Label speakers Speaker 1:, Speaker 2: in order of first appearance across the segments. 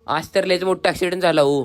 Speaker 1: आज तर लयच मोठा ऍक्सिडेंट झाला हो.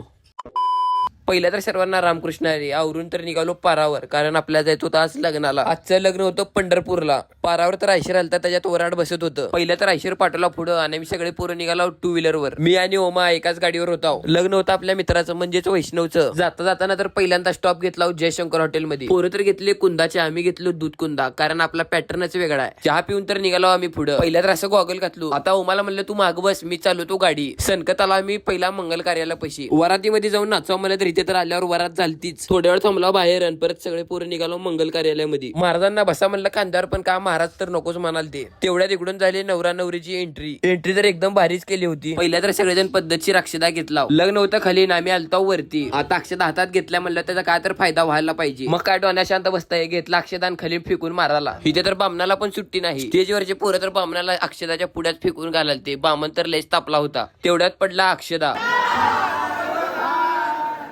Speaker 1: पहिल्या तर सर्वांना रामकृष्ण हरी. आवरून तर निघालो पारावर, कारण आपल्या जायचं होतं आज लग्नाला. आजचं लग्न होतं पंढरपूरला. पारावर तर आयशर आलता, त्याच्यात वराड बसत होतं. पहिलं तर आयशर पाठवला पुढं आणि मी सगळे पोरं निघालो टू व्हीलरवर. मी आणि ओमा एकाच गाडीवर होता. लग्न होतं आपल्या मित्राचं, म्हणजेच वैष्णवचं. जाता जाताना तर पहिल्यांदा स्टॉप घेतला जयशंकर हॉटेलमध्ये. पोरं तर घेतले कुंदाचे, आम्ही घेतलो दूध कुंदा, कारण आपला पॅटर्नच वेगळा आहे. चहा पिऊन तर निघालो आम्ही पुढं. पहिल्या तर असं गॉगल घातलो. आता ओमाला म्हणलं तू माग बस, मी चालवतो गाडी. सनकत आला मी पहिला मंगल कार्याला पैसे. वरातीमध्ये जाऊन नाचवा मला तर इथे तर आल्यावर वरात झालतीच. थोड्या वेळ थांबला बाहेर आणि परत सगळे पोरं निघालो मंगल कार्यालयामध्ये. महाराजांना बसा म्हणलं खांद्यावर, पण का महाराज तर नकोच म्हणाल ते. तेवढ्यात इकडून झाली नवरा नवरीची एंट्री तर एकदम भारीच केली होती. पहिल्या तर सगळेजण पद्धतशीर अक्षदा घेतला. लग्न होतं खाली आणि आम्ही आलतो वरती. आता अक्षदा हातात घेतल्या म्हणलं त्याचा काय तर फायदा व्हायला पाहिजे. मग काय डोन्या शांत बसताय, घेतला अक्षदान खाली फेकून माराला. इथे तर बामणाला पण सुट्टी नाही. स्टेजवरचे पोरं तर बामणाला अक्षदाच्या पुढ्यात फेकून घालाल ते. बामण तर लयच तापला होता. तेवढ्यात पडला अक्षदा.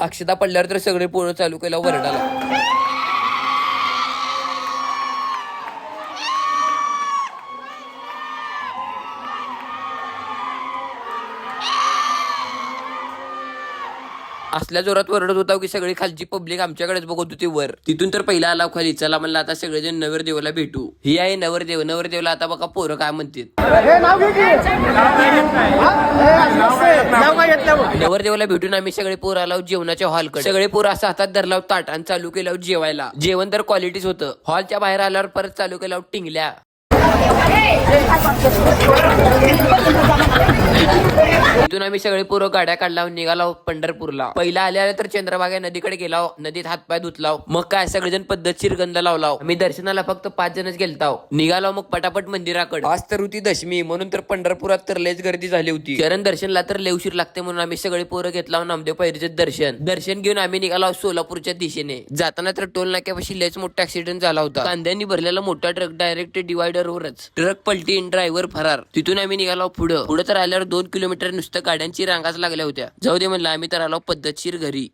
Speaker 1: अक्षदा पडल्यावर तर सगळे पोरं चालू केला वरडाला. असल्या जोरात वरडत होता की सगळी खालची पब्लिक आमच्याकडेच बघत होती वर. तिथून तर पहिला आला खाली. चला म्हणलं आता सगळेजण नवरदेवाला भेटू. ही आहे नवरदेव. नवरदेवला आता बघा पोरं काय म्हणतात. नवरदेवाला भेटून आम्ही सगळे पोरं आलो जेवणाच्या हॉलकडे. सगळे पोरं असं हातात धरला ताट आणि चालू केलं जेवायला. जेवण तर क्वालिटीच होतं. हॉलच्या बाहेर आल्यावर परत चालू केलं टिंगल्या. इथून आम्ही सगळे पोरं गाड्या काढला निघालो पंढरपूरला. पहिला आल्या तर चंद्रभागा नदीकडे गेलाव. नदीत हातपाय धुतलाव. मग काय सगळेजण पद्धतशीर गंध लावलाव. आम्ही दर्शनाला फक्त 5 जणच गेलताव. निघालो मग पटापट मंदिराकडे. आज तर होती दशमी, म्हणून तर पंढरपुरात तर लयच गर्दी झाली होती. चरण दर्शनला तर लय उशीर लागते, म्हणून आम्ही सगळे पोरं घेतला नामदेव पायरीचे दर्शन घेऊन आम्ही निघालो सोलापूरच्या दिशेने. जाताना तर टोल नाक्यापाशी लयच मोठा ऍक्सिडेंट झाला होता. कांद्यांनी भरलेला मोठा ट्रक डायरेक्ट डिवायडरवरच. ट्रक पलटी, ड्रायव्हर फरार. तिथून आम्ही निघालो पुढं तर आल्यावर 2 किलोमीटर नुसतं गाड्यांची रांगाच लागल्या होत्या. जाऊ दे म्हणलं, आम्ही तर आलो पद्धतशीर घरी.